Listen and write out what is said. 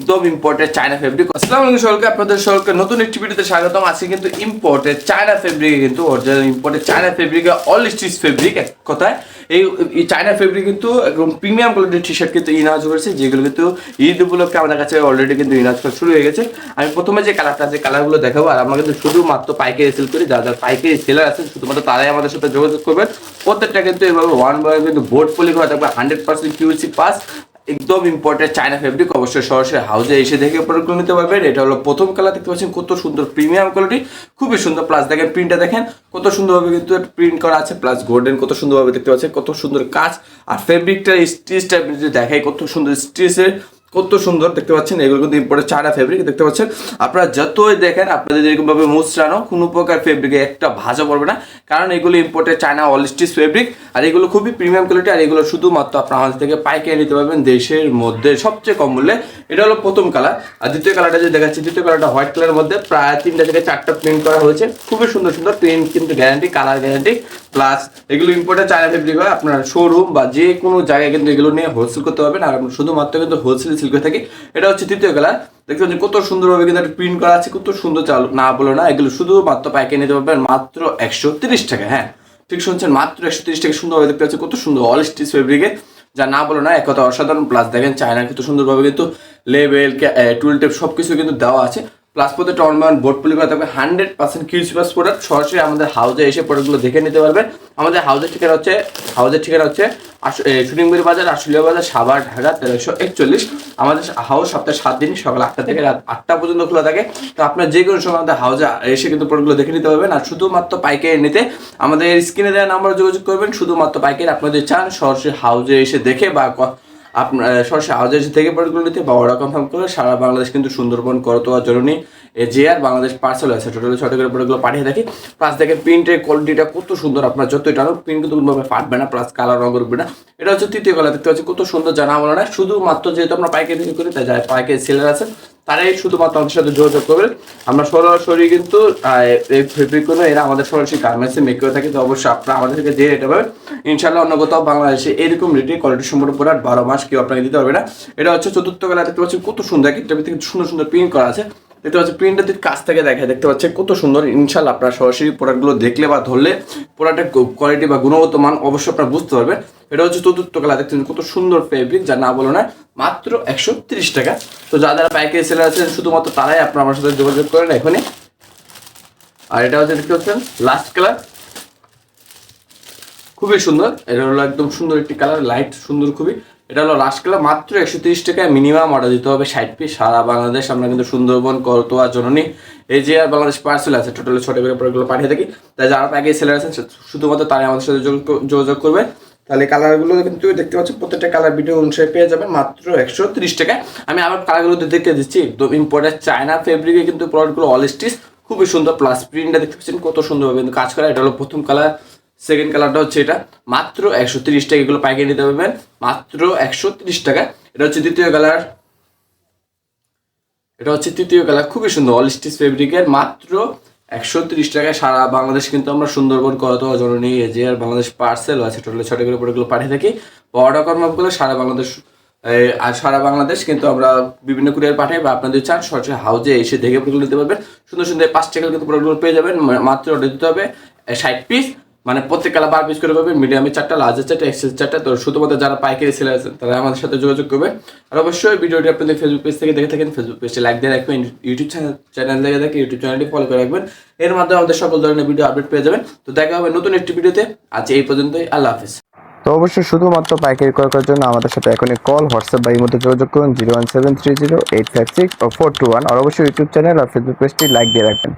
একদম imported China fabric. আসসালামু আলাইকুম সকলকে, আপনাদের সকলকে নতুন একটি ভিডিওতে স্বাগতম। আজকে কিন্তু ইম্পোর্টেড চায়না ফেব্রিক, কিন্তু অরিজিনাল ইম্পোর্টেড চায়না ফেব্রিকে অল স্টিচ ফেব্রিক। এক কথায় এই চায়না ফেব্রিক কিন্তু একদম প্রিমিয়াম কোয়ালিটির টি শার্ট কিন্তু ইনহাউস করেছে, যেগুলো কিন্তু ঈদ উপলক্ষে আমাদের কাছে অলরেডি কিন্তু ইনহাউস করা শুরু হয়ে গেছে। আমি প্রথমে যে কালারটা আছে কালারগুলো দেখাবো, আর আমরা কিন্তু শুধুমাত্র পাইকারি সেল করি। যারা যারা পাইকারি সেলার আছেন শুধুমাত্র তারাই আমাদের সাথে যোগাযোগ করবেন। প্রত্যেকটা কিন্তু এভাবে ওয়ান বাই কিন্তু বোর্ড পলি করা থাকবে, 100% কিউসি পাস, একদম ইম্পর্টেন্ট চায়না ফেব্রিক। অবশ্যই সরাসরি হাউজে এসে দেখে প্রোডাক্টগুলো নিতে পারবেন। এটা হলো প্রথম কালার, দেখতে পাচ্ছেন কত সুন্দর প্রিমিয়াম কোয়ালিটি, খুবই সুন্দর। প্লাস দেখেন প্রিন্টটা দেখেন কত সুন্দরভাবে কিন্তু প্রিন্ট করা আছে, প্লাস গোল্ডেন কত সুন্দরভাবে দেখতে পাচ্ছেন, কত সুন্দর কাজ। আর ফেব্রিকটা স্টিচটা যদি দেখাই কত সুন্দর স্টিচের, কত সুন্দর দেখতে পাচ্ছেন। এগুলো কিন্তু ইম্পোর্টেড চায়না ফেব্রিক দেখতে পাচ্ছেন। আপনারা যতই দেখেন আপনাদের এরকমভাবে মুচড়ানো কোনো প্রকার ফেব্রিকে একটা ভাঁজা পড়বে না, কারণ এগুলো imported China all stitch fabric. আর এগুলো খুবই প্রিমিয়াম কোয়ালিটি, আর এগুলো শুধুমাত্র আপনার আমাদের থেকে পাইকারি নিতে পারবেন দেশের মধ্যে সবচেয়ে কম মূল্যে। এটা হলো প্রথম কালার। আর দ্বিতীয় কালারটা যদি দেখাচ্ছি, দ্বিতীয় কালারটা হোয়াইট কালারের মধ্যে প্রায় 3টা থেকে 4টা প্রিন্ট করা হয়েছে, খুবই সুন্দর সুন্দর প্রিন্ট, কিন্তু গ্যারান্টি, কালার গ্যারান্টি। প্লাস এগুলো ইম্পোর্টেড চায়না ফেব্রিক হয়। আপনার শোরুম বা যে কোনো জায়গায় কিন্তু এগুলো নিয়ে হোলসেল করতে পারবেন, আর আমরা শুধুমাত্র কিন্তু হোলসেল সেল করে থাকি। এটা হচ্ছে তৃতীয় কালার, দেখতে পাচ্ছেন কত সুন্দরভাবে কিন্তু একটা প্রিন্ট করা আছে, কত সুন্দর। চাল না বলো না, এগুলো শুধুমাত্র পাইকারি নিতে পারবেন মাত্র 130 টাকা। হ্যাঁ ঠিক শুনছেন, মাত্র 130 টাকা। সুন্দরভাবে দেখতে পাচ্ছেন কত সুন্দর অল স্টিচ ফেব্রিকে, যা না বলো না এক কথা অসাধারণ। প্লাস দেখেন চায়না কত সুন্দরভাবে কিন্তু লেবেল, টুল টেপ সব কিছু কিন্তু দেওয়া আছে। প্লাস প্রত্যেকটা অনলাইন বোর্ড পলি করা থাকবে, 100% কিউসি পাস প্রোডাক্ট। সরাসরি আমাদের হাউজে এসে প্রোডাক্টগুলো দেখে নিতে পারবেন। আমাদের হাউজের ঠিকানা হচ্ছে শুটিংবাড়ি বাজার, আশুলিয়া বাজার, সাভার, ঢাকা 1341। আমাদের হাউস সপ্তাহে 7 দিন সকাল 8টা থেকে রাত 8টা পর্যন্ত খোলা থাকে। তো আপনার যে কোনো সময় আমাদের হাউজে এসে কিন্তু প্রোডাক্টগুলো দেখে নিতে পারবেন। আর শুধুমাত্র পাইকারি নিতে আমাদের স্ক্রিনে দেওয়া নাম্বারে যোগাযোগ করবেন। শুধুমাত্র পাইকারি আপনাদের চান সরাসরি হাউজে এসে দেখে বা আপনার সরাসরি হাউজে এসে থেকে প্রোডাক্টগুলো নিতে বা অর্ডার কনফার্ম করে সারা বাংলাদেশ কিন্তু সুন্দরবন, করতোয়া, জরুনি, আর বাংলাদেশ পার্সেল আছে, টোটালি 6টা করে প্রোডাক্টগুলো পাঠিয়ে থাকি। প্লাস দেখেন প্রিন্টের কোয়ালিটিটা কত সুন্দর, আপনার যতই টানো প্রিন্ট কিন্তু কোনোভাবে ফাটবে না, প্লাস কালার রঙ করবে না। এটা হচ্ছে তৃতীয় কালার, দেখতে পাচ্ছি কত সুন্দর, জানা বলো না। শুধুমাত্র যেহেতু আমরা পাইকারি বিক্রি করি, তাই যারা পাইকারি সেলার আছেন তারাই শুধুমাত্র আমাদের সাথে যোগাযোগ করবেন। আমরা সরাসরি কিন্তু এই ফেব্রিকগুলো এরা আমাদের সরাসরি গার্মেন্টসে মেক করে থাকি। তো অবশ্যই আপনারা আমাদের থেকে যে রেটে পাবেন, ইনশাল্লাহ অন্য কোথাও বাংলাদেশে এরকম রেটে কোয়ালিটি সম্পূর্ণ প্রোডাক্ট 12 মাস কেউ আপনাকে দিতে পারবে না। এটা হচ্ছে চতুর্থ কালার, দেখতে পাচ্ছি কত সুন্দর, একটা ভিতরে সুন্দর সুন্দর প্রিন্ট করা আছে। দেখতে পাচ্ছি প্রিন্টের দিক কাছ থেকে দেখায়, দেখতে পাচ্ছি কত সুন্দর। ইনশাল্লাহ আপনারা সরাসরি প্রোডাক্টগুলো দেখলে বা ধরলে প্রোডাক্টের কোয়ালিটি বা গুণগত মান অবশ্যই আপনারা বুঝতে পারবেন। এটা হচ্ছে চতুর্থ কালার, দেখতে কত সুন্দর ফেব্রিক, যা না বলো না, মাত্র 130 টাকা। তো যারা পাইকারি সেলার আছেন শুধুমাত্র তারাই আপনারা আমার সাথে যোগাযোগ করেন এখনই। আর এটা হচ্ছে দেখতে পাচ্ছেন লাস্ট কালার, খুবই সুন্দর। এটা হলো একদম সুন্দর একটি কালার, লাইট সুন্দর খুবই। এটা হলো লাস্ট কালার, মাত্র 130 টাকায় মিনিমাম অর্ডার দিতে হবে 60 পিস। সারা বাংলাদেশ আমরা কিন্তু সুন্দরবন, করতোয়া, জননী, আর বাংলাদেশ পার্সেল আছে, টোটালি 6টা করে প্রোডাক্টগুলো পাঠিয়ে থাকি। তাই যারা পাইকারি সেলার আছেন শুধুমাত্র তারাই আমাদের সাথে যোগাযোগ করবেন। তাহলে কালারগুলো কিন্তু দেখতে পাচ্ছি প্রত্যেকটা কালার ভিডিও অনুসারে পেয়ে যাবেন মাত্র 130 টাকায়। আমি আবার কালারগুলো দেখে দিচ্ছি, একদম ইম্পোর্টেড চায়না ফেব্রিকে কিন্তু প্রোডাক্টগুলো অল স্টিচ, খুবই সুন্দর। প্লাস প্রিন্টটা দেখতে পাচ্ছেন কত সুন্দরভাবে কিন্তু কাজ করা। এটা হলো প্রথম কালার, সেকেন্ড কালারটা হচ্ছে এটা, মাত্র 130 টাকা। এগুলো পাইকারি নিতে পারবেন মাত্র 130 টাকা। এটা হচ্ছে দ্বিতীয় কালার, এটা হচ্ছে তৃতীয় কালার, খুবই সুন্দর অল স্টিচ ফেব্রিকের, মাত্র 130 টাকায়। সারা বাংলাদেশ কিন্তু আমরা সুন্দরবন, করতোয়া, জননী, আর বাংলাদেশ পার্সেল আছে, টোটালি 6টা করে প্রোডাক্টগুলো পাঠিয়ে থাকি। অর্ডার কনফার্ম করলে সারা বাংলাদেশ কিন্তু আমরা বিভিন্ন কুরিয়ার পাঠাই, বা আপনাদের চান সরাসরি হাউজে এসে দেখে প্রোডাক্ট নিতে পারবেন। সুন্দর সুন্দর 5 টাকা কিন্তু প্রোডাক্টগুলো পেয়ে যাবেন। মাত্র অর্ডার দিতে হবে 60 পিস, মানে প্রত্যেক কালার 12 পিস করে পাবেন। মিডিয়ামে 4টা, লার্জের 4টা, এক্সেল 4টা। তো শুধুমাত্র যারা পাইকারি সেলার আছেন তারা আমাদের সাথে যোগাযোগ করবেন। আর অবশ্যই ভিডিওটি আপনাদের ফেসবুক পেজ থেকে দেখে থাকেন, ফেসবুক পেজে লাইক দিয়ে রাখবেন। ইউটিউব চ্যানেল দেখে থাকেন, ইউটিউব চ্যানেলটি ফলো করে রাখবেন। এর মাধ্যমে আমাদের সকল ধরনের ভিডিও আপডেট পেয়ে যাবেন। তো দেখা হবে নতুন একটি ভিডিওতে। আজ এই পর্যন্তই, আল্লাহ হাফিজ। তো অবশ্যই শুধুমাত্র পাইকারি ক্রয় করার জন্য আমাদের সাথে এখনই কল, হোয়াটসঅ্যাপ বা ইমোতে যোগাযোগ করুন 01730856421। আর অবশ্যই ইউটিউব চ্যানেল আর ফেসবুক পেজটি লাইক দিয়ে রাখবেন।